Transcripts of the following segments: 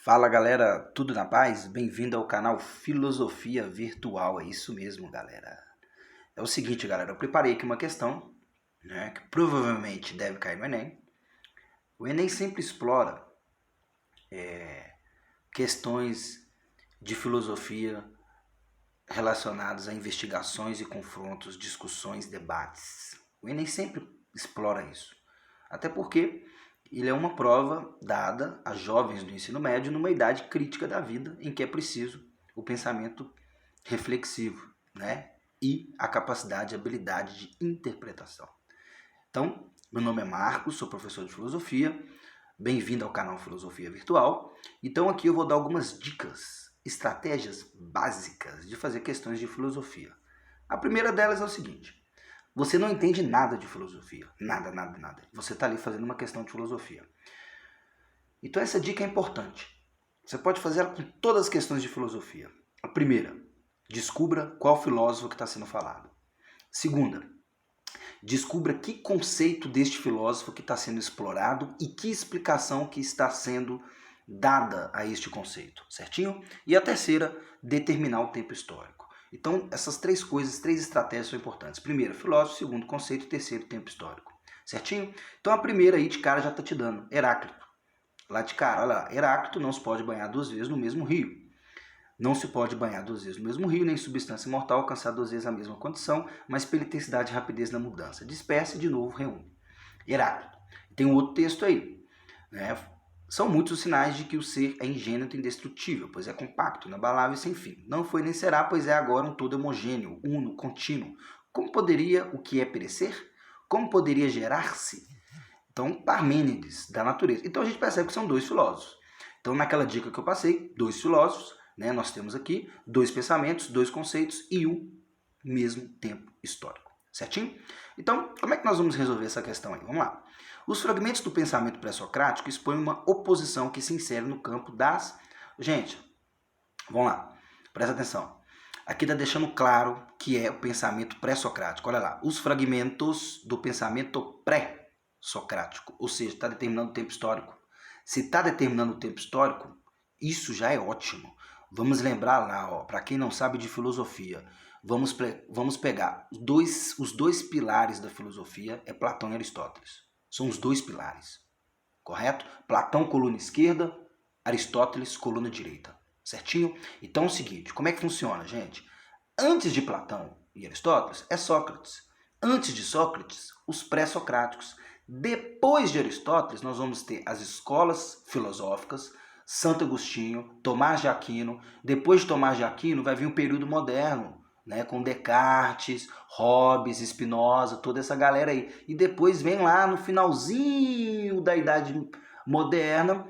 Fala galera, tudo na paz? Bem-vindo ao canal Filosofia Virtual, é isso mesmo galera. É o seguinte galera, eu preparei aqui uma questão, que provavelmente deve cair no Enem. O Enem sempre explora questões de filosofia relacionadas a investigações e confrontos, discussões, debates. O Enem sempre explora isso, até porque ele é uma prova dada a jovens do ensino médio numa idade crítica da vida em que é preciso o pensamento reflexivo, e a capacidade e habilidade de interpretação. Então, meu nome é Marcos, sou professor de filosofia, bem-vindo ao canal Filosofia Virtual. Então aqui eu vou dar algumas dicas, estratégias básicas de fazer questões de filosofia. A primeira delas é o seguinte: você não entende nada de filosofia, nada. Você está ali fazendo uma questão de filosofia. Então essa dica é importante. Você pode fazer ela com todas as questões de filosofia. A primeira, descubra qual filósofo que está sendo falado. Segunda, descubra que conceito deste filósofo que está sendo explorado e que explicação que está sendo dada a este conceito, certinho? E a terceira, determinar o tempo histórico. Então, essas três coisas, três estratégias são importantes. Primeiro, filósofo. Segundo, conceito. Terceiro, tempo histórico. Certinho? Então, a primeira aí de cara já está te dando. Heráclito. Lá de cara, olha lá. Heráclito não se pode banhar duas vezes no mesmo rio. Não se pode banhar duas vezes no mesmo rio, nem substância mortal alcançar duas vezes a mesma condição, mas pela intensidade e rapidez na mudança. Dispersa e de novo reúne. Heráclito. Tem um outro texto aí. São muitos os sinais de que o ser é ingênuo e indestrutível, pois é compacto, inabalável e sem fim. Não foi nem será, pois é agora um todo homogêneo, uno, contínuo. Como poderia o que é perecer? Como poderia gerar-se? Então, Parmênides, da natureza. Então a gente percebe que são dois filósofos. Então, naquela dica que eu passei, dois filósofos, nós temos aqui dois pensamentos, dois conceitos e o mesmo tempo histórico. Certinho? Então, como é que nós vamos resolver essa questão aí? Vamos lá. Os fragmentos do pensamento pré-socrático expõem uma oposição que se insere no campo das... Gente, vamos lá. Presta atenção. Aqui está deixando claro que é o pensamento pré-socrático. Olha lá. Os fragmentos do pensamento pré-socrático. Ou seja, está determinando o tempo histórico. Se está determinando o tempo histórico, isso já é ótimo. Vamos lembrar lá, para quem não sabe de filosofia, vamos pegar os dois pilares da filosofia, é Platão e Aristóteles. São os dois pilares, correto? Platão, coluna esquerda, Aristóteles, coluna direita, certinho? Então é o seguinte, como é que funciona, gente? Antes de Platão e Aristóteles, é Sócrates. Antes de Sócrates, os pré-socráticos. Depois de Aristóteles, nós vamos ter as escolas filosóficas, Santo Agostinho, Tomás de Aquino. Depois de Tomás de Aquino vai vir o período moderno, com Descartes, Hobbes, Spinoza, toda essa galera aí. E depois vem lá no finalzinho da Idade Moderna,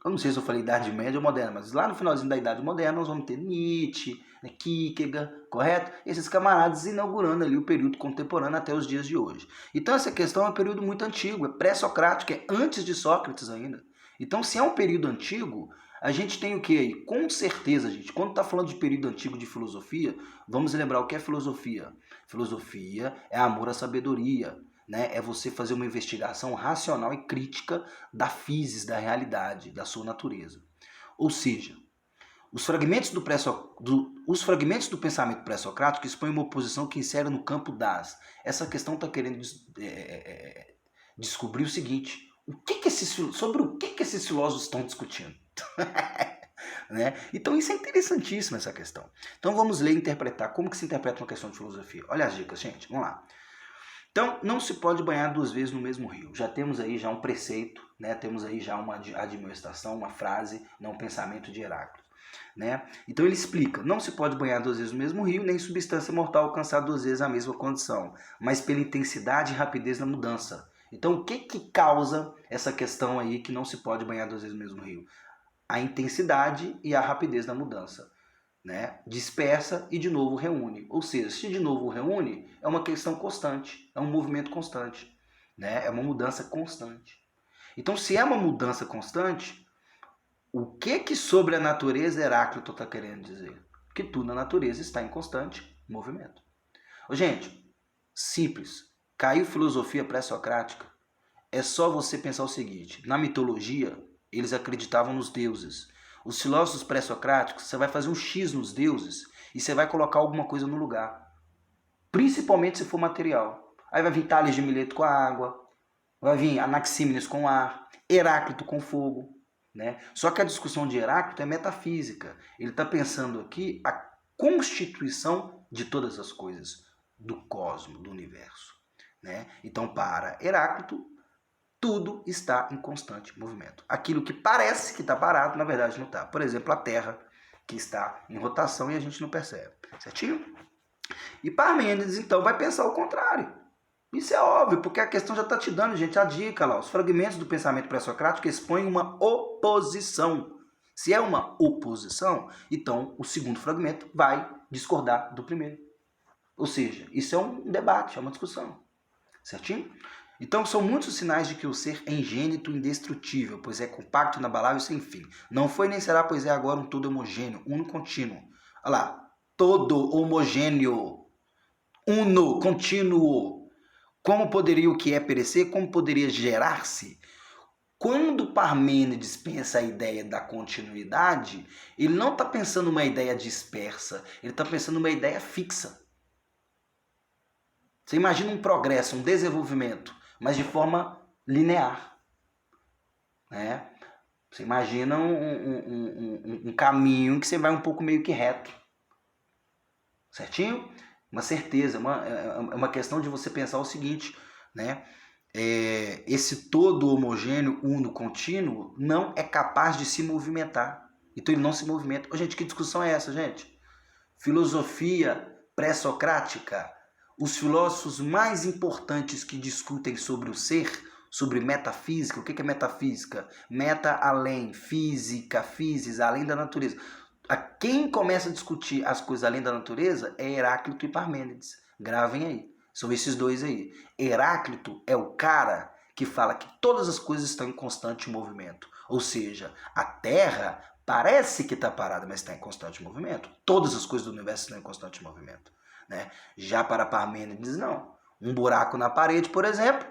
eu não sei se eu falei Idade Média ou Moderna, mas lá no finalzinho da Idade Moderna nós vamos ter Nietzsche, Kierkegaard, correto? Esses camaradas inaugurando ali o período contemporâneo até os dias de hoje. Então essa questão é um período muito antigo, é pré-socrático, é antes de Sócrates ainda. Então, se é um período antigo, a gente tem o que aí? Com certeza, gente, quando está falando de período antigo de filosofia, vamos lembrar o que é filosofia. Filosofia é amor à sabedoria, é você fazer uma investigação racional e crítica da physis, da realidade, da sua natureza. Ou seja, os fragmentos do pensamento pré-socrático expõem uma oposição que insere no campo das... Essa questão está querendo descobrir o seguinte... sobre o que esses filósofos estão discutindo? Então isso é interessantíssimo, essa questão. Então vamos ler e interpretar. Como que se interpreta uma questão de filosofia? Olha as dicas, gente. Vamos lá. Então, não se pode banhar duas vezes no mesmo rio. Já temos aí já um preceito, temos aí já uma admoestação, uma frase, um pensamento de Heráclito. Então ele explica, não se pode banhar duas vezes no mesmo rio, nem substância mortal alcançar duas vezes a mesma condição, mas pela intensidade e rapidez na mudança. Então o que causa essa questão aí que não se pode banhar duas vezes no mesmo rio? A intensidade e a rapidez da mudança. Dispersa e de novo reúne. Ou seja, se de novo reúne, é uma questão constante, é um movimento constante, é uma mudança constante. Então se é uma mudança constante, o que sobre a natureza Heráclito está querendo dizer? Que tudo na natureza está em constante movimento. Gente, simples. Caiu filosofia pré-socrática, é só você pensar o seguinte, na mitologia, Eles acreditavam nos deuses. Os filósofos pré-socráticos, você vai fazer um X nos deuses e você vai colocar alguma coisa no lugar. Principalmente se for material. Aí vai vir Tales de Mileto com a água, vai vir Anaxímenes com o ar, Heráclito com fogo. Né? Só que a discussão de Heráclito é metafísica. Ele está pensando aqui a constituição de todas as coisas, do cosmos, do universo. Né? Então, para Heráclito, tudo está em constante movimento. Aquilo que parece que está parado, na verdade não está. Por exemplo, a Terra, que está em rotação e a gente não percebe. Certinho? E Parmênides, então, vai pensar o contrário. Isso é óbvio, porque a questão já está te dando, gente, a dica lá. Os fragmentos do pensamento pré-socrático expõem uma oposição. Se é uma oposição, então o segundo fragmento vai discordar do primeiro. Ou seja, isso é um debate, é uma discussão. Certinho? Então são muitos sinais de que o ser é ingênito e indestrutível, pois é compacto, inabalável e sem fim. Não foi nem será, pois é agora um todo homogêneo, uno contínuo. Olha lá, todo homogêneo, uno, contínuo. Como poderia o que é perecer? Como poderia gerar-se? Quando Parmênides pensa a ideia da continuidade, ele não está pensando uma ideia dispersa, ele está pensando uma ideia fixa. Você imagina um progresso, um desenvolvimento, mas de forma linear. Né? Você imagina um caminho que você vai um pouco meio que reto. Certinho? Uma certeza, uma questão de você pensar o seguinte, né? Esse todo homogêneo, uno, contínuo, não é capaz de se movimentar. Então ele não se movimenta. Oh, gente, que discussão é essa, gente? Filosofia pré-socrática. Os filósofos mais importantes que discutem sobre o ser, sobre metafísica. O que é metafísica? Meta, além, física, physis, além da natureza. Quem começa a discutir as coisas além da natureza é Heráclito e Parmênides. Gravem aí. São esses dois aí. Heráclito é o cara que fala que todas as coisas estão em constante movimento. Ou seja, a Terra parece que está parada, mas está em constante movimento. Todas as coisas do universo estão em constante movimento. Né? Já para Parmênides, não. Um buraco na parede, por exemplo,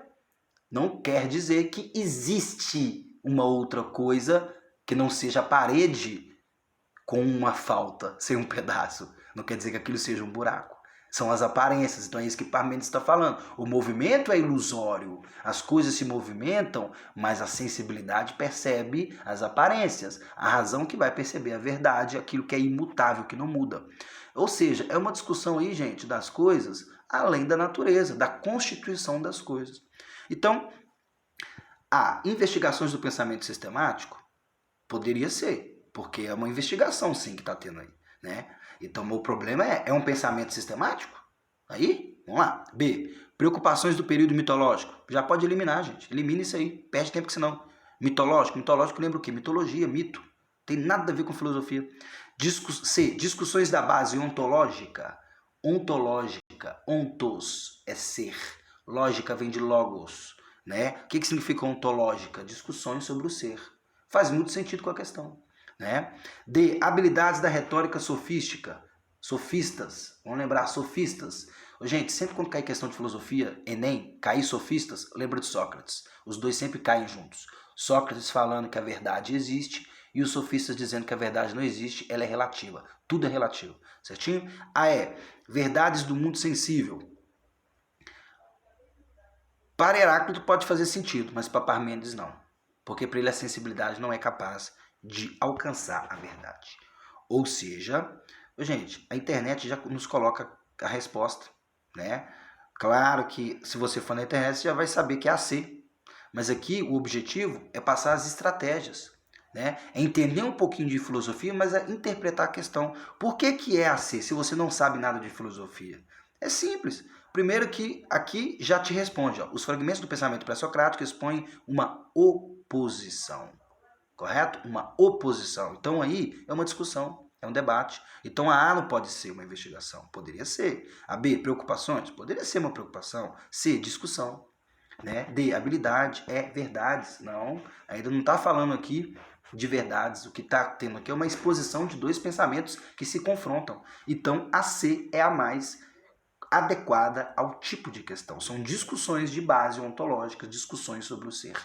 não quer dizer que existe uma outra coisa que não seja a parede com uma falta, sem um pedaço. Não quer dizer que aquilo seja um buraco. São as aparências, então é isso que Parmênides está falando. O movimento é ilusório, as coisas se movimentam, mas a sensibilidade percebe as aparências. A razão que vai perceber a verdade, aquilo que é imutável, que não muda. Ou seja, é uma discussão aí, gente, das coisas além da natureza, da constituição das coisas. Então, há investigações do pensamento sistemático? Poderia ser, porque é uma investigação, sim, que está tendo aí, né? Então, o problema é um pensamento sistemático? Aí, vamos lá. B, preocupações do período mitológico. Já pode eliminar, gente. Elimina isso aí. Perde tempo que senão. Mitológico lembra o quê? Mitologia, mito. Tem nada a ver com filosofia. C, discussões da base ontológica. Ontológica, ontos é ser. Lógica vem de logos, né? O que significa ontológica? Discussões sobre o ser. Faz muito sentido com a questão. Né? D, habilidades da retórica sofística. Sofistas, vamos lembrar, sofistas. Gente, sempre quando cai questão de filosofia, Enem, cair sofistas, lembra de Sócrates. Os dois sempre caem juntos. Sócrates falando que a verdade existe e os sofistas dizendo que a verdade não existe, ela é relativa. Tudo é relativo, certinho? A é, verdades do mundo sensível. Para Heráclito pode fazer sentido, mas para Parmênides não. Porque para ele a sensibilidade não é capaz de alcançar a verdade. Ou seja, gente, a internet já nos coloca a resposta, né? Claro que se você for na internet você já vai saber que é a C. Mas aqui o objetivo é passar as estratégias, né? É entender um pouquinho de filosofia, mas é interpretar a questão. Por que é a C se você não sabe nada de filosofia? É simples. Primeiro que aqui já te responde, ó, os fragmentos do pensamento pré-socrático expõem uma oposição. Correto? Uma oposição. Então aí é uma discussão, é um debate. Então a A não pode ser uma investigação, poderia ser. A B, preocupações, poderia ser uma preocupação. C, discussão. Né? D, habilidade, verdades. Não, ainda não está falando aqui de verdades. O que está tendo aqui é uma exposição de dois pensamentos que se confrontam. Então a C é a mais adequada ao tipo de questão. São discussões de base ontológica, discussões sobre o ser.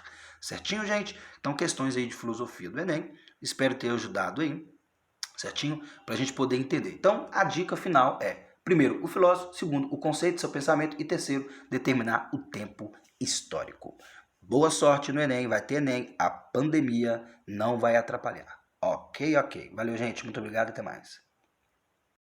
Certinho, gente? Então, questões aí de filosofia do Enem. Espero ter ajudado aí, certinho? Para a gente poder entender. Então, a dica final é, primeiro, o filósofo, segundo, o conceito, seu pensamento, e terceiro, determinar o tempo histórico. Boa sorte no Enem, vai ter Enem, a pandemia não vai atrapalhar. Ok. Valeu, gente, muito obrigado, até mais.